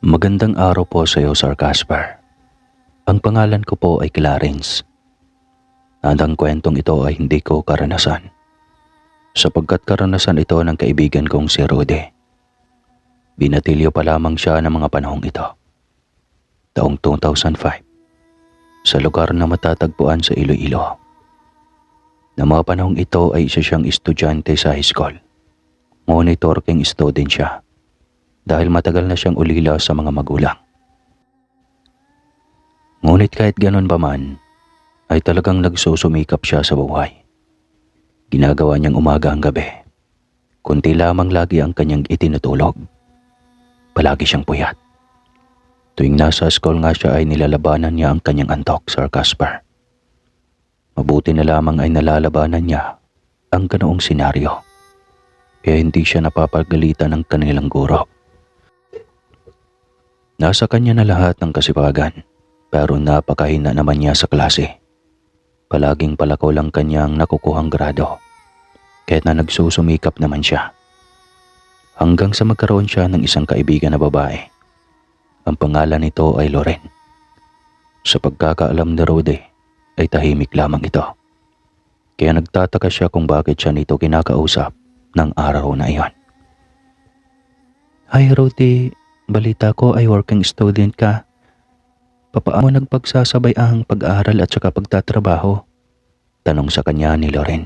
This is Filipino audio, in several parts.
Magandang araw po sa iyo, Sir Casper. Ang pangalan ko po ay Clarence. At ang kwentong ito ay hindi ko karanasan, sapagkat karanasan ito ng kaibigan kong si Rudy. Binatilyo pa lamang siya ng mga panahong ito. Taong 2005, sa lugar na matatagpuan sa Iloilo. Na mga panahong ito ay isa siyang estudyante sa high school. Ngunit working student siya dahil matagal na siyang ulila sa mga magulang. Ngunit kahit ganon pa man, ay talagang nagsusumikap siya sa buhay. Ginagawa niyang umaga ang gabi. Kunti lamang lagi ang kanyang itinutulog. Palagi siyang puyat. Tuwing nasa school nga siya ay nilalabanan niya ang kanyang antok, Sir Casper. Mabuti na lamang ay nalalabanan niya ang ganoong senaryo. Kaya hindi siya napapagalitan ng kanilang guro. Nasa kanya na lahat ng kasipagan, pero napakahina naman niya sa klase. Palaging palakaw lang kanyang nakukuhang grado, kahit na nagsusumikap naman siya. Hanggang sa magkaroon siya ng isang kaibigan na babae. Ang pangalan nito ay Loren. Sa pagkakaalam ni Rudy, ay tahimik lamang ito. Kaya nagtataka siya kung bakit siya nito kinakausap ng araw na iyon. Hi Rudy, balita ko ay working student ka. Papaano nagpagsasabay ang pag-aaral at saka pagtatrabaho? Tanong sa kanya ni Loren.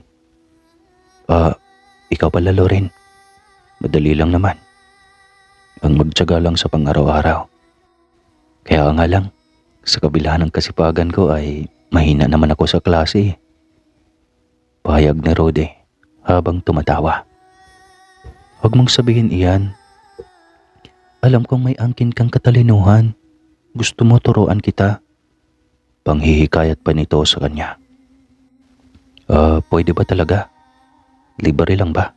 Ikaw pala Loren. Madali lang naman. Ang magtiyaga lang sa pang-araw-araw. Kaya nga lang, sa kabila ng kasipagan ko ay mahina naman ako sa klase. Pahayag ni Rudy habang tumatawa. Huwag mong sabihin iyan. Alam kong may angkin kang katalinuhan. Gusto mo turuan kita? Panghihikayat pa nito sa kanya. Pwede ba talaga? Libre lang ba?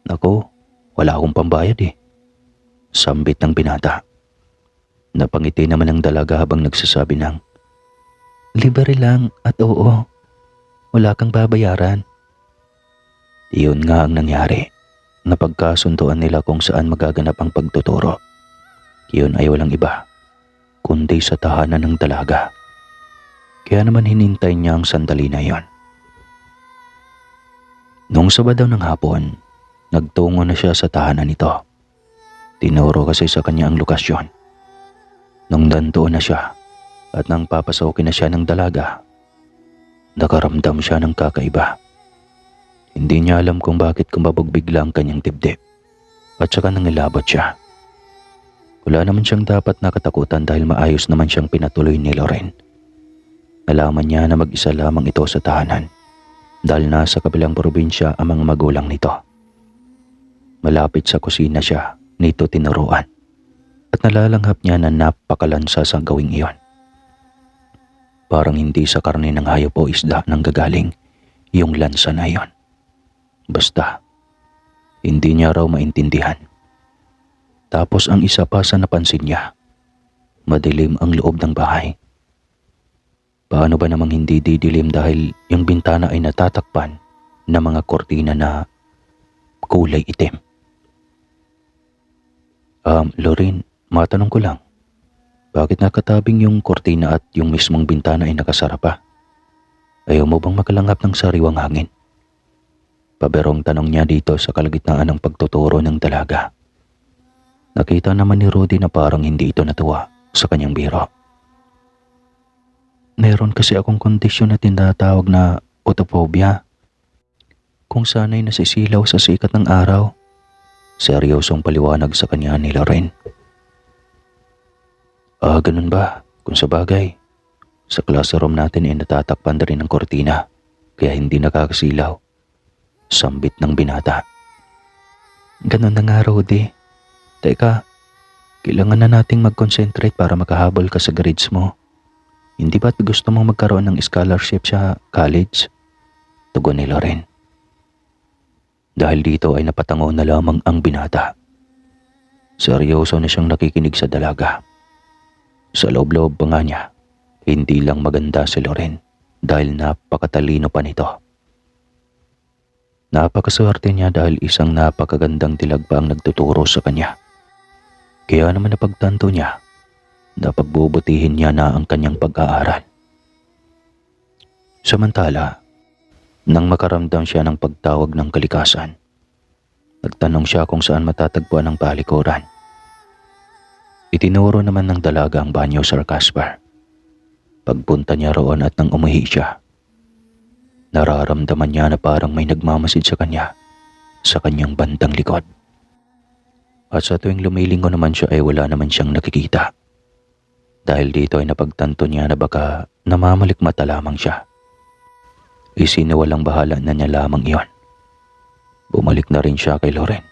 Naku, wala akong pambayad eh. Sambit ng binata. Napangiti naman ang dalaga habang nagsasabi ng, libre lang at oo, wala kang babayaran. Iyon nga ang nangyari. Napagkasunduan nila kung saan magaganap ang pagtuturo. Iyon ay walang iba kundi sa tahanan ng dalaga. Kaya naman hinintay niya ang sandali na iyon. Noong Sabado ng hapon, nagtungo na siya sa tahanan nito. Tinuro kasi sa kanya ang lokasyon. Nung nandoon na siya at nang papasokin na siya ng dalaga, nakaramdam siya ng kakaiba. Hindi niya alam kung bakit kumabog bigla ang kanyang dibdib at saka nangilabot siya. Wala naman siyang dapat nakatakutan dahil maayos naman siyang pinatuloy ni Loren. Nalaman niya na mag-isa lamang ito sa tahanan dahil nasa kabilang probinsya ang mga magulang nito. Malapit sa kusina siya nito tinuruan at nalalanghap niya na napakalansa sa gawing iyon. Parang hindi sa karne ng hayop o isda nang gagaling yung lansa na iyon. Basta, hindi niya raw maintindihan. Tapos ang isa pa sa napansin niya, madilim ang loob ng bahay. Paano ba namang hindi didilim dahil yung bintana ay natatakpan ng mga kortina na kulay itim? Loren, matanong ko lang, bakit nakatabing yung kortina at yung mismong bintana ay nakasara pa? Ayaw mo bang makalanghap ng sariwang hangin? Paberong tanong niya dito sa kalagitnaan ng pagtuturo ng dalaga. Nakita naman ni Rudy na parang hindi ito natuwa sa kanyang biro. Meron kasi akong kondisyon na tinatawag na photophobia. Kung sana'y nasisilaw sa sikat ng araw. Seryosong paliwanag sa kanya ni Loren. Ganun ba? Kung sa bagay, sa classroom natin ay natatakpan na rin ng kortina, kaya hindi nakakasilaw. Sambit ng binata. Ganun na nga, Rudy. Teka, kailangan na nating mag-concentrate para makahabol ka sa grades mo. Hindi ba't gusto mong magkaroon ng scholarship sa college? Tugon ni Loren. Dahil dito ay napatango na lamang ang binata. Seryoso na siyang nakikinig sa dalaga. Sa loob-loob pa nga niya, hindi lang maganda si Loren dahil napakatalino pa nito. Napakaswerte niya dahil isang napakagandang dilag pa ang nagtuturo sa kanya. Kaya naman napagtanto niya na pagbubutihin niya na ang kanyang pag-aaral. Samantala, nang makaramdam siya ng pagtawag ng kalikasan, nagtanong siya kung saan matatagpuan ang palikuran. Itinuro naman ng dalaga ang banyo, Sir Caspar. Pagpunta niya roon at nang umihi siya, nararamdaman niya na parang may nagmamasid sa kanya sa kanyang bandang likod. At sa tuwing lumilingon naman siya ay wala naman siyang nakikita. Dahil dito ay napagtanto niya na baka namamalikmata lamang siya. Isiniwalang bahala na niya lamang iyon. Bumalik na rin siya kay Loren.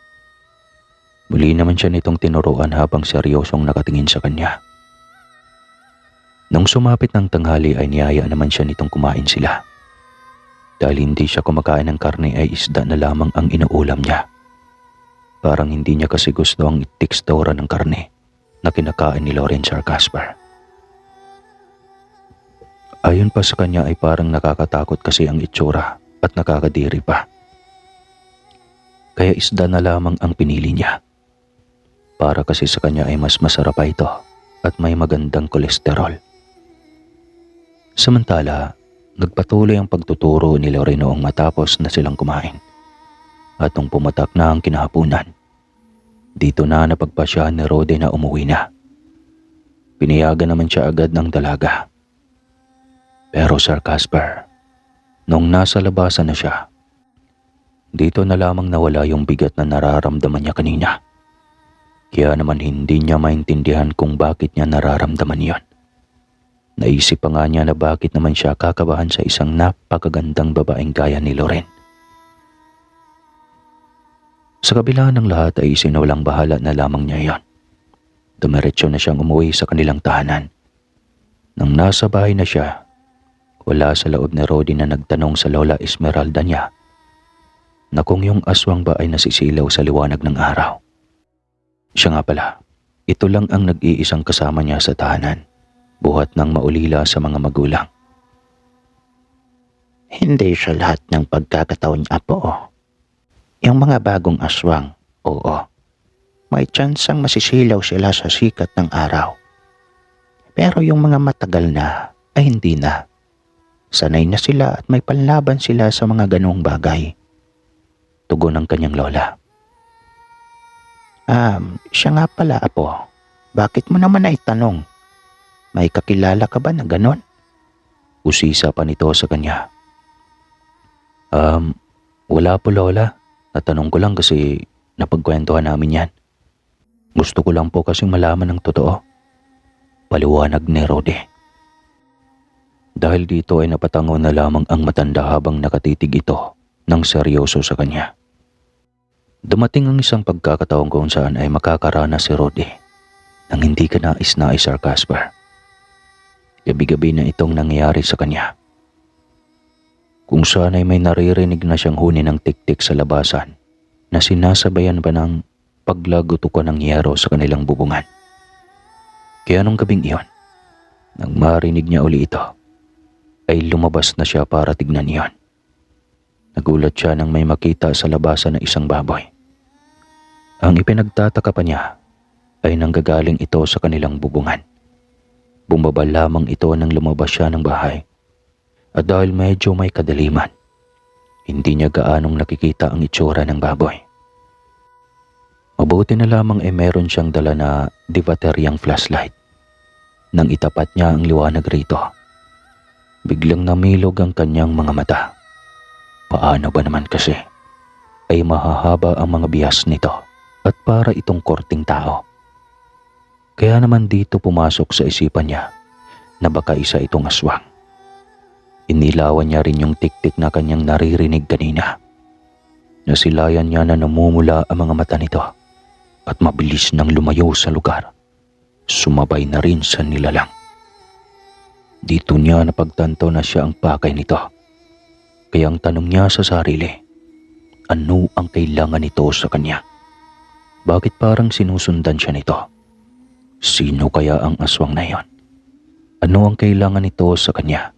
Muli naman siya nitong tinuruan habang seryosong nakatingin sa kanya. Nung sumapit ng tanghali ay niyaya naman siya nitong kumain sila. Dahil hindi siya kumakain ng karne ay isda na lamang ang inuulam niya. Parang hindi niya kasi gusto ang tekstura ng karne na kinakain ni Loren, Sir Caspar. Ayon pa sa kanya ay parang nakakatakot kasi ang itsura at nakakadiri pa. Kaya isda na lamang ang pinili niya. Para kasi sa kanya ay mas masarap pa ito at may magandang kolesterol. Samantala, nagpatuloy ang pagtuturo ni Loren noong matapos na silang kumain. At nung pumatak na ang kinahapunan, dito na napagpasya ni Rode na umuwi na. Pinayagan naman siya agad ng dalaga. Pero Sir Caspar, nung nasa labasan na siya, dito na lamang nawala yung bigat na nararamdaman niya kanina. Kaya naman hindi niya maintindihan kung bakit niya nararamdaman yon. Naisip pa nga niya na bakit naman siya kakabahan sa isang napakagandang babaeng gaya ni Loren. Sa kabila ng lahat ay isinawalang bahala na lamang niya iyon. Dumiretso na siyang umuwi sa kanilang tahanan. Nang nasa bahay na siya, wala sa loob ni Rodi na nagtanong sa Lola Esmeralda niya na kung yung aswang ba ay nasisilaw sa liwanag ng araw. Siya nga pala, ito lang ang nag-iisang kasama niya sa tahanan, buhat ng maulila sa mga magulang. Hindi siya lahat ng pagkakataon, Apo. Yung mga bagong aswang, oo. May tsansang masisilaw sila sa sikat ng araw. Pero yung mga matagal na, ay hindi na. Sanay na sila at may panlaban sila sa mga ganong bagay. Tugon ng kanyang lola. Siya nga pala, Apo. Bakit mo naman ay tanong? May kakilala ka ba na ganon? Usisa pa nito sa kanya. Wala po, Lola. Natanong ko lang kasi napagkwentuhan namin yan. Gusto ko lang po kasing malaman ng totoo. Paliwanag ni Rode. Dahil dito ay napatango na lamang ang matanda habang nakatitig ito ng seryoso sa kanya. Dumating ang isang pagkakataon kung saan ay makakaranas si Rode nang hindi ka nais-nais, Sir Caspar. Gabi-gabi na itong nangyayari sa kanya. Kung saan ay may naririnig na siyang huni ng tiktik sa labasan na sinasabayan pa ng paglagutukan ng yero sa kanilang bubungan. Kaya nung gabing iyon, nang marinig niya uli ito, ay lumabas na siya para tignan iyon. Nagulat siya nang may makita sa labasan na isang baboy. Ang ipinagtataka pa niya ay nanggagaling ito sa kanilang bubungan. Bumaba lamang ito nang lumabas siya ng bahay. At dahil medyo may kadaliman, hindi niya gaanong nakikita ang itsura ng baboy. Mabuti na lamang ay meron siyang dala na dibateryang flashlight. Nang itapat niya ang liwanag rito, biglang namilog ang kanyang mga mata. Paano ba naman kasi ay mahahaba ang mga bihas nito at para itong korting tao. Kaya naman dito pumasok sa isipan niya na baka isa itong aswang. Inilawan niya rin yung tiktik na kanyang naririnig kanina. Nasilayan niya na namumula ang mga mata nito at mabilis nang lumayo sa lugar. Sumabay na rin sa nilalang. Dito niya napagtanto na siya ang pakay nito. Kaya ang tanong niya sa sarili, ano ang kailangan nito sa kanya? Bakit parang sinusundan siya nito? Sino kaya ang aswang na iyon? Ano ang kailangan nito sa kanya?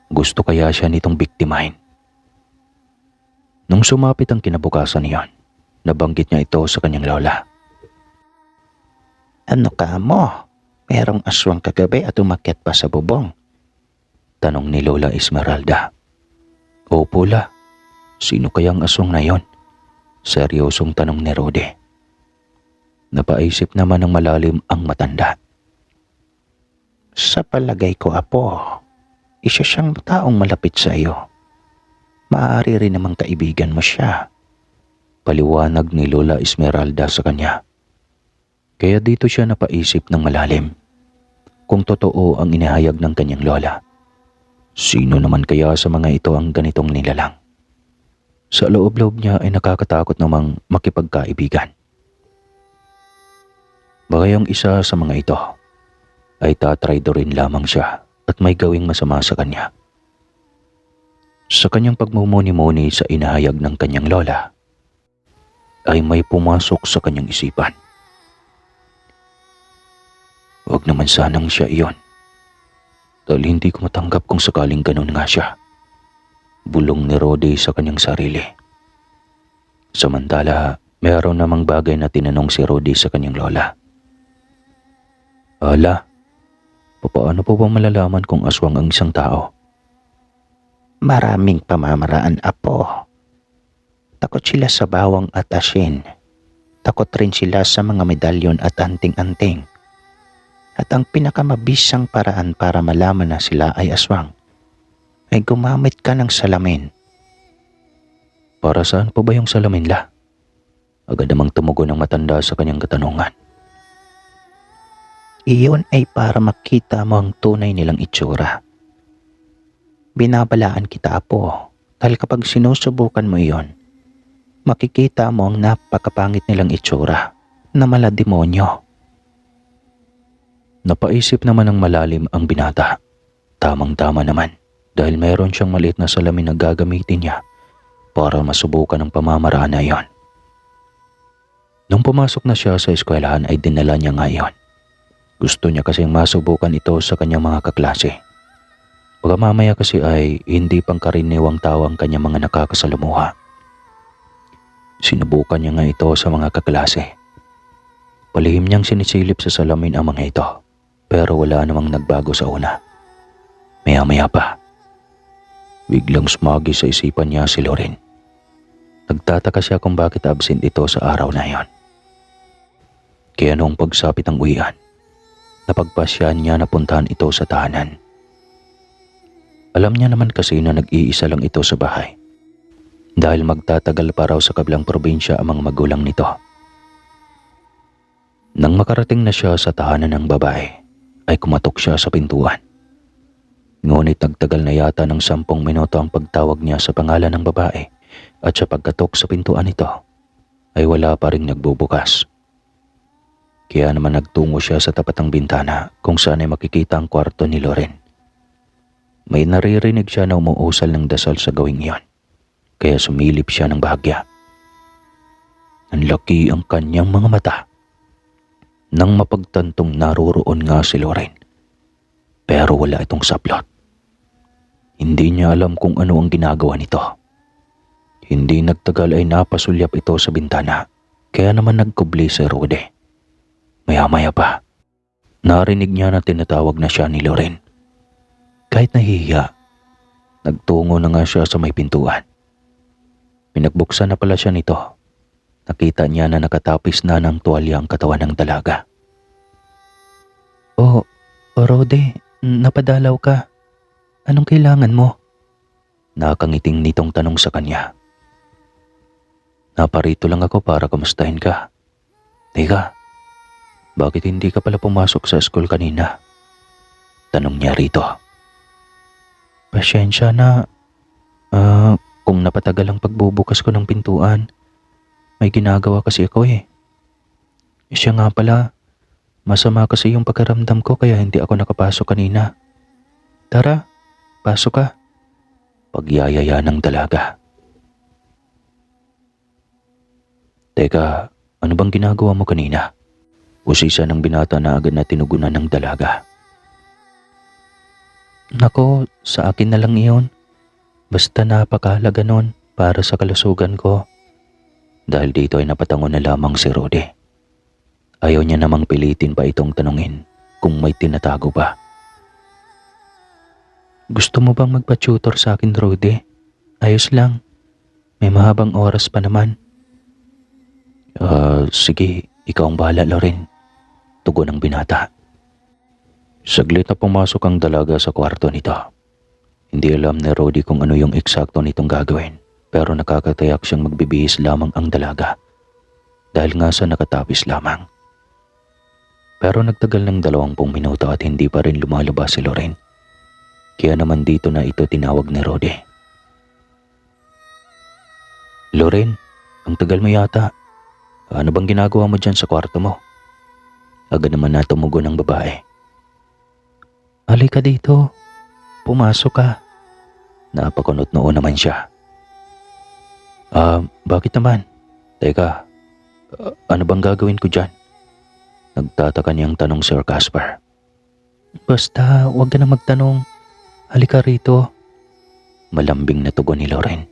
Gusto kaya siya nitong biktimahin? Nung sumapit ang kinabukasan niyon, Nabanggit niya ito sa kanyang lola. Ano ka mo? Merong aswang kagabi at umakyat pa sa bubong. Tanong ni Lola Esmeralda. Opo la, sino kayang aswang na yon? Seryosong tanong ni Rudy. Napaisip naman ng malalim ang matanda. Sa palagay ko, apo, isa siyang taong malapit sa iyo. Maaari rin namang kaibigan mo siya. Paliwanag ni Lola Esmeralda sa kanya. Kaya dito siya napaisip ng malalim. Kung totoo ang inihayag ng kanyang lola, sino naman kaya sa mga ito ang ganitong nilalang? Sa loob-loob niya ay nakakatakot namang makipagkaibigan. Baka yung isa sa mga ito ay tatraidorin lamang siya at may gawing masama sa kanya. Sa kanyang pagmumuni-muni sa inahayag ng kanyang lola, ay may pumasok sa kanyang isipan. Huwag naman sanang siya iyon. Dahil hindi ko matanggap kung sakaling ganun nga siya. Bulong ni Rudy sa kanyang sarili. Samantala, mayroon namang bagay na tinanong si Rudy sa kanyang lola. Ala, paano po ba malalaman kung aswang ang isang tao? Maraming pamamaraan, apo. Takot sila sa bawang at asin. Takot rin sila sa mga medalyon at anting-anting. At ang pinakamabisang paraan para malaman na sila ay aswang ay gumamit ka ng salamin. Para saan po ba yung salamin la? Agad namang tumugon ng matanda sa kanyang katanungan. Iyon ay para makita mo ang tunay nilang itsura. Binabalaan kita, apo, dahil kapag sinusubukan mo iyon, makikita mo ang napakapangit nilang itsura na malademonyo. Napaisip naman ng malalim ang binata. Tamang-tama naman dahil mayroon siyang maliit na salamin na gagamitin niya para masubukan ang pamamaraan na iyon. Nung pumasok na siya sa eskwelahan ay dinala niya nga iyon. Gusto niya kasing masubukan ito sa kanyang mga kaklase. Baka mamaya kasi ay hindi pangkaraniwang tao ang kanyang mga nakakasalamuha. Sinubukan niya nga ito sa mga kaklase. Palihim niyang sinisilip sa salamin ang mga ito. Pero wala namang nagbago sa una. Maya-maya pa, biglang sumagi sa isipan niya si Loren. Nagtataka siya kung bakit absent ito sa araw na iyon. Kaya noong pagsapit ng uwian, napagpasyahan niya na puntahan ito sa tahanan. Alam niya naman kasi na nag-iisa lang ito sa bahay. Dahil magtatagal pa raw sa kabilang probinsya ang mga magulang nito. Nang makarating na siya sa tahanan ng babae, ay kumatok siya sa pintuan. Ngunit nagtagal na yata ng 10 minuto ang pagtawag niya sa pangalan ng babae at sa pagkatok sa pintuan nito ay wala pa ring nagbubukas. Kaya naman nagtungo siya sa tapat ng bintana kung saan ay makikita ang kwarto ni Loren. May naririnig siya na umuusal ng dasal sa gawing iyon, kaya sumilip siya ng bahagya. Ang laki ang kanyang mga mata. Nang mapagtantong naroroon nga si Loren. Pero wala itong saplot. Hindi niya alam kung ano ang ginagawa nito. Hindi nagtagal ay napasulyap ito sa bintana. Kaya naman nagkubli si Rudy. Maya-maya pa, narinig niya na tinatawag na siya ni Loren. Kahit nahihiya, nagtungo na nga siya sa may pintuan. Pinagbuksan na pala siya nito. Nakita niya na nakatapis na ng tuwalya ang katawan ng dalaga. Oh, Rudy, napadalaw ka. Anong kailangan mo? Nakangiting nitong tanong sa kanya. Naparito lang ako para kamustahin ka. Teka, bakit hindi ka pala pumasok sa school kanina? Tanong niya rito. Pasensya na. Kung napatagal ang pagbubukas ko ng pintuan, may ginagawa kasi ako eh. Siya nga pala, masama kasi yung pagkaramdam ko kaya hindi ako nakapasok kanina. Tara, pasok ka. Pagyayaya ng dalaga. Teka, ano bang ginagawa mo kanina? Usisa ng binata na agad na tinugunan ng dalaga. Nako, sa akin na lang iyon. Basta napakahalaga nun para sa kalusugan ko. Dahil dito ay napatango na lamang si Rudy. Ayaw niya namang pilitin pa itong tanungin kung may tinatago ba. Gusto mo bang magpa-tutor sa akin, Rudy? Ayos lang. May mahabang oras pa naman. Sige, ikaw ang bahala, Loren. Tugon ng binata. Saglit na pumasok ang dalaga sa kwarto nito. Hindi alam ni Rudy kung ano yung eksakto nitong gagawin, pero nakakatayak siyang magbibihis lamang ang dalaga dahil nga sa nakatapis lamang. Pero nagtagal ng 20 minuto at hindi pa rin lumalabas si Loren. Kaya naman dito na ito tinawag ni Rudy. Loren, ang tagal mo yata. Ano bang ginagawa mo dyan sa kwarto mo? Agad naman na tumugon ang babae. Halika dito. Pumasok ka. Napakunot noon naman siya. Bakit naman? Teka, ano bang gagawin ko dyan? Nagtataka niyang tanong Sir Casper. Basta, huwag ka na magtanong. Halika rito. Malambing na tugon ni Loren.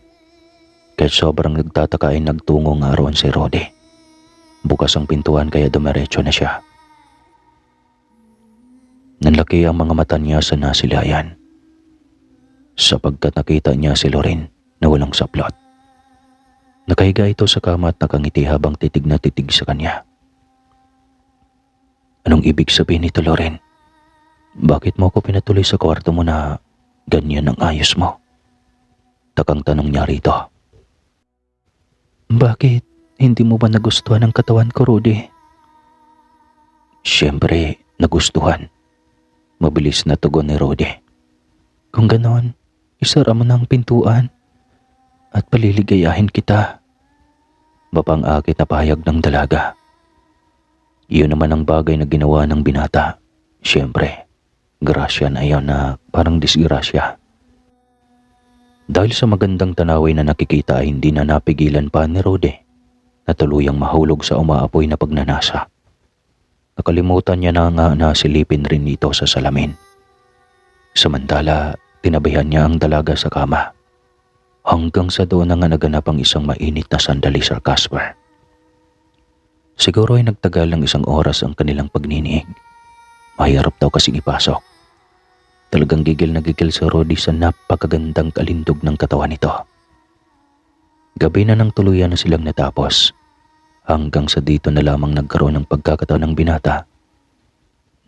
Kahit sobrang nagtataka ay nagtungo nga roon si Rudy. Bukas ang pintuan kaya dumiretso na siya. Nanlaki ang mga mata niya sa nasilayan, sapagkat nakita niya si Loren na walang saplot. Nakahiga ito sa kama at nakangiti habang titig na titig sa kanya. Anong ibig sabihin nito, Loren? Bakit mo ako pinatuloy sa kwarto mo na ganyan ang ayos mo? Takang tanong niya rito. Bakit? Hindi mo ba nagustuhan ang katawan ko, Rudy? Siyempre, nagustuhan. Mabilis na tugon ni Rudy. Kung ganon, isara mo na ang pintuan at paliligayahin kita. Mapang-akit na pahayag ng dalaga. Iyon naman ang bagay na ginawa ng binata. Siyempre, grasya na iyon na parang disgrasya. Dahil sa magandang tanawin na nakikita ay hindi na napigilan pa ni Rudy na tuluyang mahulog sa umaapoy na pagnanasa. Nakalimutan niya na nga na silipin rin ito sa salamin. Samantala, tinabihan niya ang dalaga sa kama. Hanggang sa doon na nga naganap ang isang mainit na sandali, Sir Casper. Siguro ay nagtagal ng 1 oras ang kanilang pagniniig. Mahirap daw kasing ipasok. Talagang gigil na gigil si Rudy sa napakagandang kalindog ng katawan nito. Gabi na nang tuluyan na silang natapos. Hanggang sa dito na lamang nagkaroon ng pagkakataon ng binata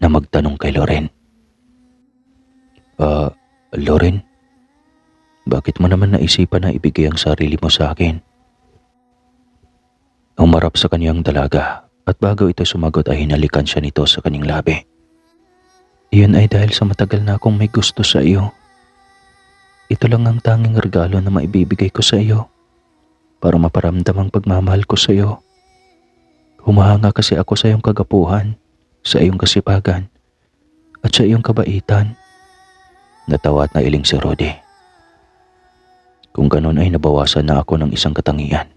na magtanong kay Loren. Loren, bakit mo naman naisipan na ibigay ang sarili mo sa akin? Umarap sa kanyang dalaga at bago ito sumagot ay hinalikan siya nito sa kanyang labi. Iyon ay dahil sa matagal na akong may gusto sa iyo. Ito lang ang tanging regalo na maibibigay ko sa iyo para maparamdam ang pagmamahal ko sa iyo. Humahanga kasi ako sa iyong kagapuhan, sa iyong kasipagan, at sa iyong kabaitan. Natawa at nailing si Rudy. Kung ganon ay nabawasan na ako ng isang katangian.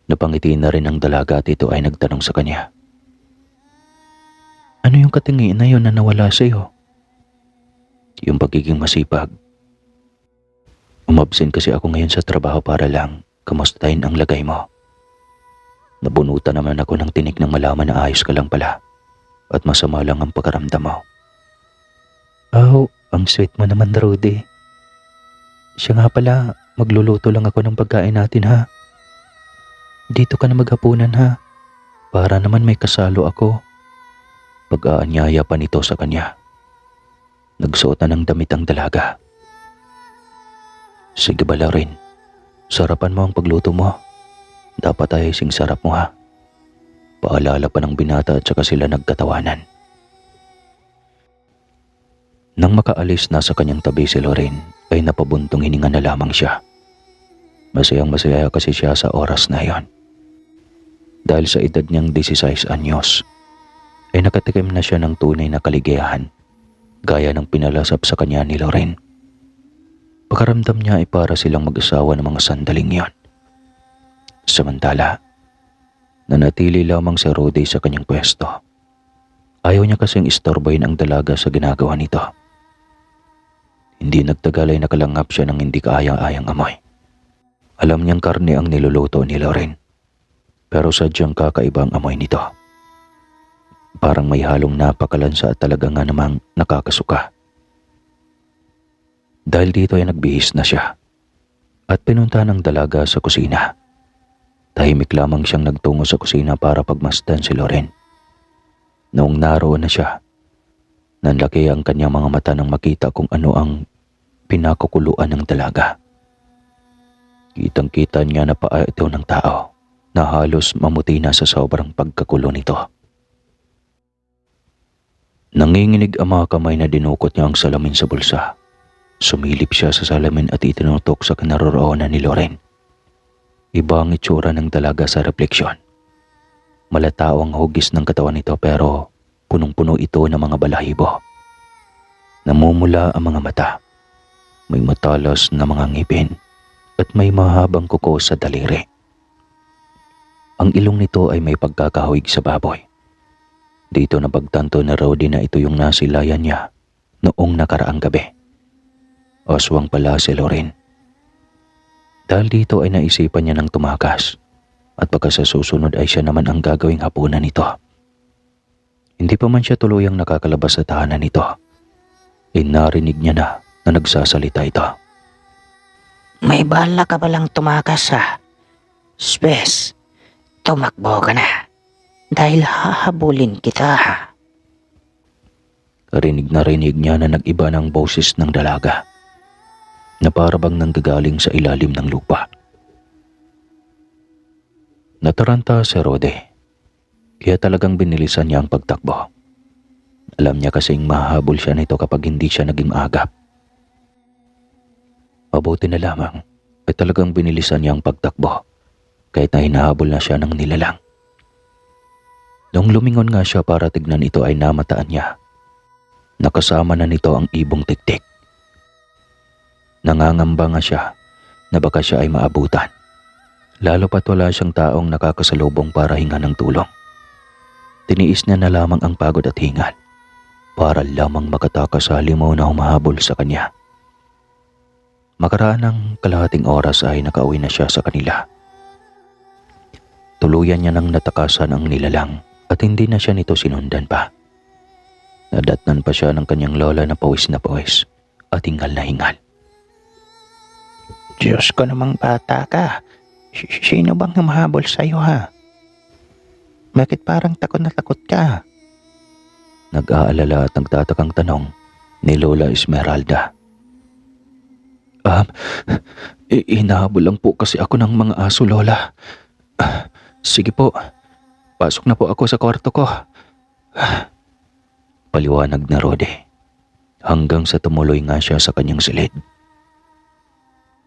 Napangiti na rin ang dalaga at ito ay nagtanong sa kanya. Ano yung katangian na yun na nawala sa iyo? Yung pagiging masipag. Umabsent kasi ako ngayon sa trabaho para lang kamustahin ang lagay mo. Nabunutan naman ako ng tinik ng malaman na ayos ka lang pala at masama lang ang pakaramdam mo. Oh, ang sweet mo naman, Rudy. Siya nga pala, magluluto lang ako ng pagkain natin ha. Dito ka na maghapunan ha, para naman may kasalo ako. Pag-aanyaya pa nito sa kanya. Nagsuot na ng damit ang dalaga. Sige ba, Loren, sarapan mo ang pagluto mo. Dapat ay sing sarap mo ha. Paalala pa ng binata at saka sila nagkatawanan. Nang makaalis na sa kanyang tabi si Loren, ay napabuntong hininga na lamang siya. Masayang masaya kasi siya sa oras na iyon. Dahil sa edad niyang 16 anyos, ay nakatikim na siya ng tunay na kaligayahan, gaya ng pinalasap sa kanya ni Loren. Pakaramdam niya ay para silang mag-asawa ng mga sandaling iyon. Samantala, nanatili lamang si Rudy sa kanyang pwesto. Ayaw niya kasing istorbohin ang dalaga sa ginagawa nito. Hindi nagtagal ay nakalangap siya ng hindi kaaya-ayang amoy. Alam niyang karne ang niluluto ni Loren, pero sadyang kakaiba ang amoy nito. Parang may halong napakalansa at talaga nga namang nakakasuka. Dahil dito ay nagbihis na siya at pinunta ng dalaga sa kusina. Tahimik lamang siyang nagtungo sa kusina para pagmasdan si Loren. Noong naroon na siya, nanlaki ang kanyang mga mata nang makita kung ano ang pinakukuluan ng dalaga. Kitang-kita niya na paa ito ng tao na halos mamuti na sa sobrang pagkakulo nito. Nanginginig ang mga kamay na dinukot niya ang salamin sa bulsa. Sumilip siya sa salamin at itinutok sa kinaroroonan ni Loren. Iba ang itsura ng dalaga sa refleksyon. Malatao ang hugis ng katawan nito pero punong-puno ito ng mga balahibo. Namumula ang mga mata. May matalas na mga ngipin at may mahabang kuko sa daliri. Ang ilong nito ay may pagkakahawig sa baboy. Dito napagtanto na Rody na ito yung nasilayan niya noong nakaraang gabi. Aswang pala si Loren. Dahil dito ay naisipan niya ng tumakas at pagka sa susunod ay siya naman ang gagawing hapunan nito. Hindi pa man siya tuluyang nakakalabas sa tahanan nito, narinig niya na nagsasalita ito. May bala ka palang tumakas ha? Spes, tumakbo ka na. Dahil hahabulin kita ha. Rinig na rinig niya na nag-iba ng boses ng dalaga na parabang nanggagaling sa ilalim ng lupa. Nataranta si Rode, kaya talagang binilisan niya ang pagtakbo. Alam niya kasing mahahabol siya nito kapag hindi siya naging agap. Mabuti na lamang ay talagang binilisan niya ang pagtakbo kahit na hinahabol na siya ng nilalang. Nung lumingon nga siya para tignan ito ay namataan niya. Nakasama na nito ang ibong tiktik. Nangangamba nga siya na baka siya ay maabutan. Lalo pat wala siyang taong nakakasalubong para hinga ng tulong. Tiniis niya na lamang ang pagod at hingal para lamang makatakas sa halimaw na humahabol sa kanya. Makaraan ng kalahating oras ay nakauwi na siya sa kanila. Tuluyan niya nang natakasan ang nilalang at hindi na siya nito sinundan pa. Nadatnan pa siya ng kanyang lola na pawis at hingal na hingal. Diyos ko namang bata ka. Sino bang humahabol sa'yo ha? Bakit parang takot na takot ka? Nag-aalala at nagtatakang tanong ni Lola Esmeralda. Hinahabol lang po kasi ako ng mga aso, Lola. Sige po, pasok na po ako sa kwarto ko. Paliwanag na Rode, hanggang sa tumuloy nga siya sa kanyang silid.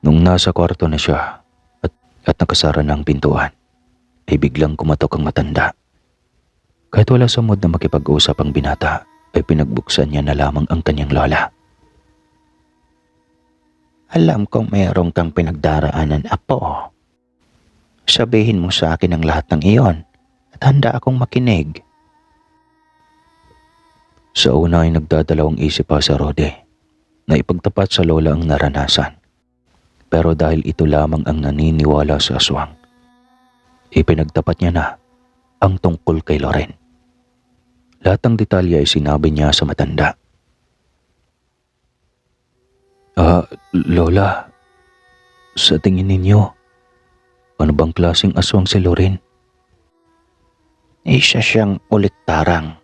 Nung nasa kwarto na siya at nakasara na ang pintuan, ay biglang kumatok ang matanda. Kahit wala sa mood na makipag-usap ang binata, ay pinagbuksan niya na lamang ang kanyang lola. Alam kong mayroong kang pinagdaraanan, apo. Sabihin mo sa akin ang lahat ng iyon at handa akong makinig. Sa una ay nagdadalawang isip pa sa Rode na ipagtapat sa lola ang naranasan. Pero dahil ito lamang ang naniniwala sa aswang, ipinagtapat niya na ang tungkol kay Loren. Lahat ng detalye ay sinabi niya sa matanda. Lola, sa tingin ninyo, ano bang klaseng aswang si Loren? Isa siyang uliktarang.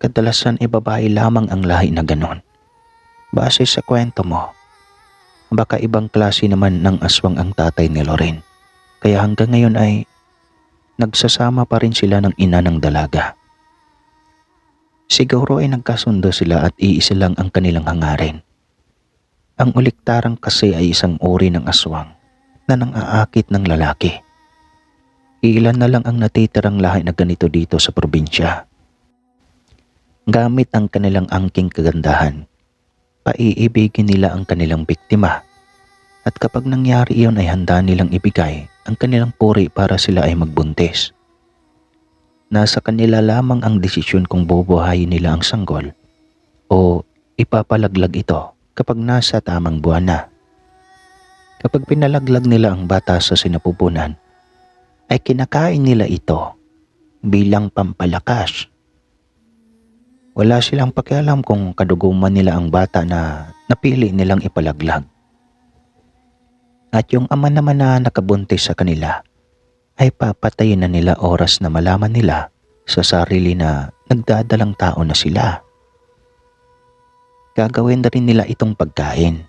Kadalasan ay babae lamang ang lahi na ganon. Base sa kwento mo, baka ibang klase naman ng aswang ang tatay ni Loren. Kaya hanggang ngayon ay nagsasama pa rin sila ng ina ng dalaga. Siguro ay nagkasundo sila at iisa lang ang kanilang hangarin. Ang uliktarang kasi ay isang uri ng aswang na nang-aakit ng lalaki. Ilan na lang ang natitirang lahi na ganito dito sa probinsya. Gamit ang kanilang angking kagandahan, paiibigin nila ang kanilang biktima. At kapag nangyari iyon ay handa nilang ibigay ang kanilang puri para sila ay magbuntis. Nasa kanila lamang ang desisyon kung bubuhayin nila ang sanggol o ipapalaglag ito kapag nasa tamang buwan na. Kapag pinalaglag nila ang bata sa sinapupunan, ay kinakain nila ito bilang pampalakas. Wala silang pakialam kung kaduguman nila ang bata na napili nilang ipalaglag. At yung ama naman na nakabuntis sa kanila ay papatayin na nila oras na malaman nila sa sarili na nagdadalang tao na sila. Gagawin na rin nila itong pagkain.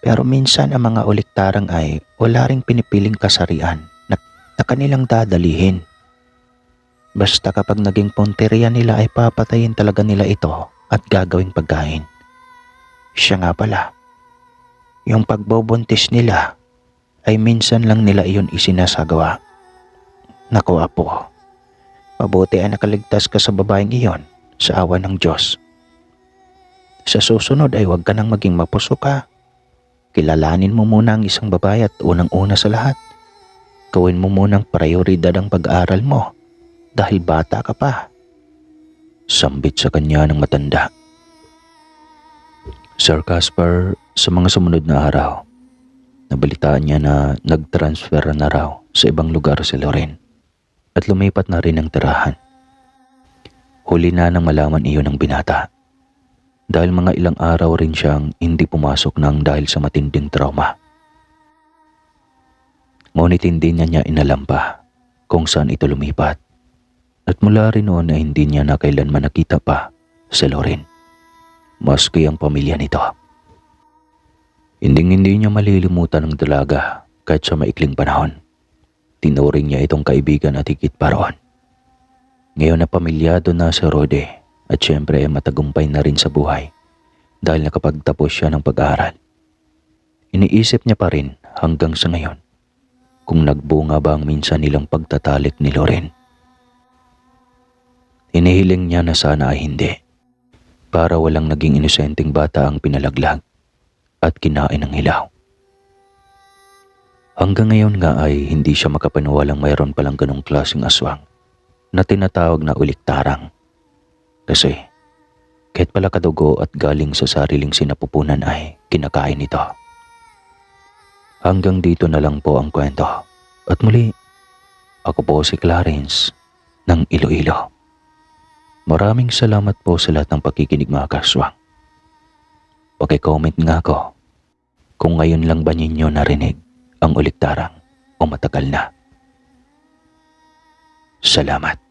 Pero minsan ang mga uliktarang ay wala ring pinipiling kasarian na kanilang dadalihin. Basta kapag naging punteriya nila ay papatayin talaga nila ito at gagawing pagkain. Siya nga pala, yung pagbobuntis nila ay minsan lang nila iyon isinasagawa. Naku apo, mabuti ay nakaligtas ka sa babaeng iyon sa awa ng Diyos. Sa susunod ay huwag ka nang maging mapusok ha. Kilalanin mo muna ang isang babae at unang-una sa lahat, gawin mo munang prioridad ang pag-aaral mo dahil bata ka pa. Sambit sa kanya ng matanda. Sir Casper, sa mga sumunod na araw, nabalitaan niya na nag-transfer na raw sa ibang lugar si Loren at lumipat na rin ang tirahan. Huli na nang malaman iyon ng binata dahil mga ilang araw rin siyang hindi pumasok nang dahil sa matinding trauma. Ngunit hindi niya inalam pa kung saan ito lumipat at mula rin noon ay hindi niya na kailanman nakita pa si Loren, maski ang pamilya nito. Hindi niya malilimutan ang dalaga kahit sa maikling panahon. Tinuring niya itong kaibigan at higit pa roon. Ngayon na pamilyado na si Rode at syempre ay matagumpay na rin sa buhay dahil nakapagtapos siya ng pag-aaral. Iniisip niya pa rin hanggang sa ngayon kung nagbunga ba ang minsan nilang pagtatalik ni Loren. Inihiling niya na sana ay hindi, para walang naging inosenteng bata ang pinalaglag at kinain ng hilaw. Hanggang ngayon nga ay hindi siya makapaniwalang mayroon palang ganong klaseng aswang na tinatawag na uliktarang. Kasi kahit pala kadugo at galing sa sariling sinapupunan ay kinakain ito. Hanggang dito na lang po ang kwento. At muli, ako po si Clarence ng Iloilo. Maraming salamat po sa lahat ng pakikinig mga kaswang. Paki-comment nga ako kung ngayon lang ba ninyo narinig ang uliktarang o matagal na. Salamat.